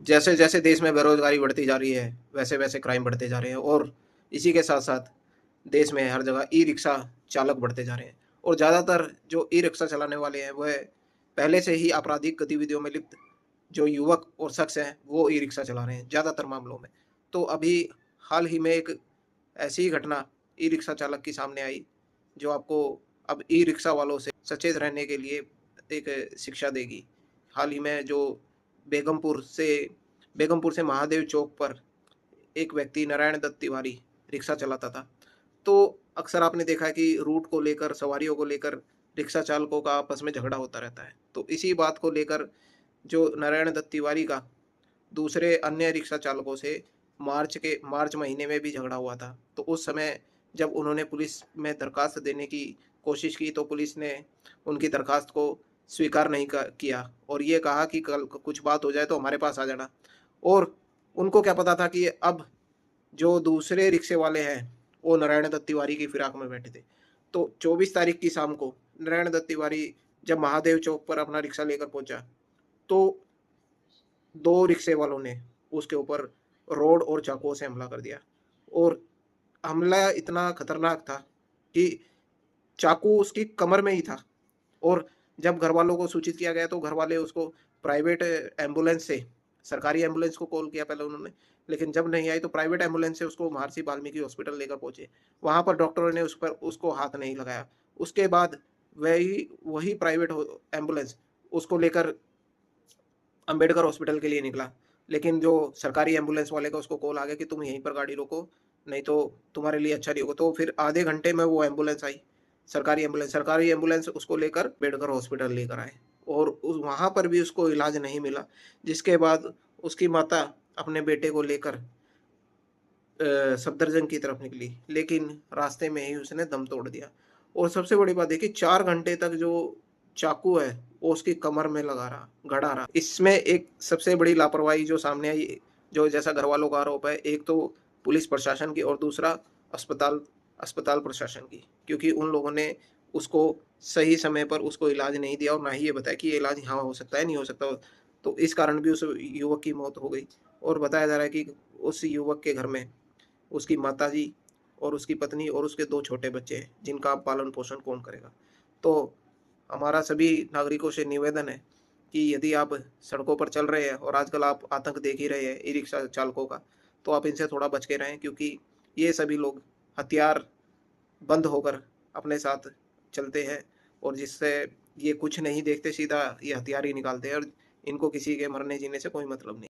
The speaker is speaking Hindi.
जैसे जैसे देश में बेरोजगारी बढ़ती जा रही है, वैसे वैसे क्राइम बढ़ते जा रहे हैं और इसी के साथ साथ देश में हर जगह ई रिक्शा चालक बढ़ते जा रहे हैं और ज़्यादातर जो ई रिक्शा चलाने वाले हैं वह पहले से ही आपराधिक गतिविधियों में लिप्त जो युवक और शख्स हैं वो ई रिक्शा चला रहे हैं ज़्यादातर मामलों में। तो अभी हाल ही में एक ऐसी ही घटना ई रिक्शा चालक की सामने आई जो आपको अब ई रिक्शा वालों से सचेत रहने के लिए एक शिक्षा देगी। हाल ही में जो बेगमपुर से बेगमपुर से महादेव चौक पर एक व्यक्ति नारायण दत्त तिवारी रिक्शा चलाता था। तो अक्सर आपने देखा है कि रूट को लेकर, सवारियों को लेकर रिक्शा चालकों का आपस में झगड़ा होता रहता है। तो इसी बात को लेकर जो नारायण दत्त तिवारी का दूसरे अन्य रिक्शा चालकों से मार्च महीने में भी झगड़ा हुआ था। तो उस समय जब उन्होंने पुलिस में दरख़्वास्त देने की कोशिश की तो पुलिस ने उनकी दरख़्वास्त को स्वीकार नहीं क किया और ये कहा कि कल कुछ बात हो जाए तो हमारे पास आ जाना। और उनको क्या पता था कि अब जो दूसरे रिक्शे वाले हैं, वो नारायण दत्त तिवारी की फिराक में बैठे थे। तो 24 तारीख की शाम को नारायण दत्त तिवारी जब महादेव चौक पर अपना रिक्शा लेकर पहुँचा, तो 2 रिक्शे वालों ने उसके ऊपर रॉड और चाकुओं से हमला कर दिया और हमला इतना खतरनाक था कि चाकू उसकी कमर में ही था और जब घरवालों को सूचित किया गया तो घरवाले उसको प्राइवेट एम्बुलेंस से सरकारी एम्बुलेंस को कॉल किया पहले उन्होंने, लेकिन जब नहीं आई तो प्राइवेट एम्बुलेंस से उसको महर्षि वाल्मीकि हॉस्पिटल लेकर पहुँचे। वहाँ पर डॉक्टरों ने उस पर उसको हाथ नहीं लगाया। उसके बाद वही वही प्राइवेट हो एम्बुलेंस उसको लेकर अंबेडकर हॉस्पिटल के लिए निकला। लेकिन जो सरकारी एम्बुलेंस वाले का उसको कॉल आ गया कि तुम यहीं पर गाड़ी रोको, नहीं तो तुम्हारे लिए अच्छा नहीं होगा। तो फिर आधे घंटे में वो एम्बुलेंस आई, सरकारी एम्बुलेंस उसको लेकर अम्बेडकर हॉस्पिटल लेकर आए और उस वहाँ पर भी उसको इलाज नहीं मिला। जिसके बाद उसकी माता अपने बेटे को लेकर सफदरजंग की तरफ निकली, लेकिन रास्ते में ही उसने दम तोड़ दिया। और सबसे बड़ी बात देखिए 4 घंटे तक जो चाकू है, वो उसकी कमर में गड़ा रहा। इसमें एक सबसे बड़ी लापरवाही जो सामने आई, जो जैसा घरवालों का आरोप है, एक तो पुलिस प्रशासन की और दूसरा अस्पताल अस्पताल प्रशासन की। क्योंकि उन लोगों ने उसको सही समय पर उसको इलाज नहीं दिया और ना ही ये बताया कि ये इलाज यहाँ हो सकता है, नहीं हो सकता। तो इस कारण भी उस युवक की मौत हो गई और बताया जा रहा है कि उस युवक के घर में उसकी माताजी और उसकी पत्नी और उसके 2 छोटे बच्चे हैं, जिनका अब पालन-पोषण कौन करेगा? तो हमारा सभी नागरिकों से निवेदन है कि यदि आप सड़कों पर चल रहे हैं और आजकल आप आतंक देख ही रहे हैं ई-रिक्शा चालकों का, तो आप इनसे थोड़ा बच के रहें क्योंकि ये सभी लोग हथियार बंद होकर अपने साथ चलते हैं और जिससे ये कुछ नहीं देखते, सीधा ये हथियार ही निकालते हैं और इनको किसी के मरने-जीने से कोई मतलब नहीं।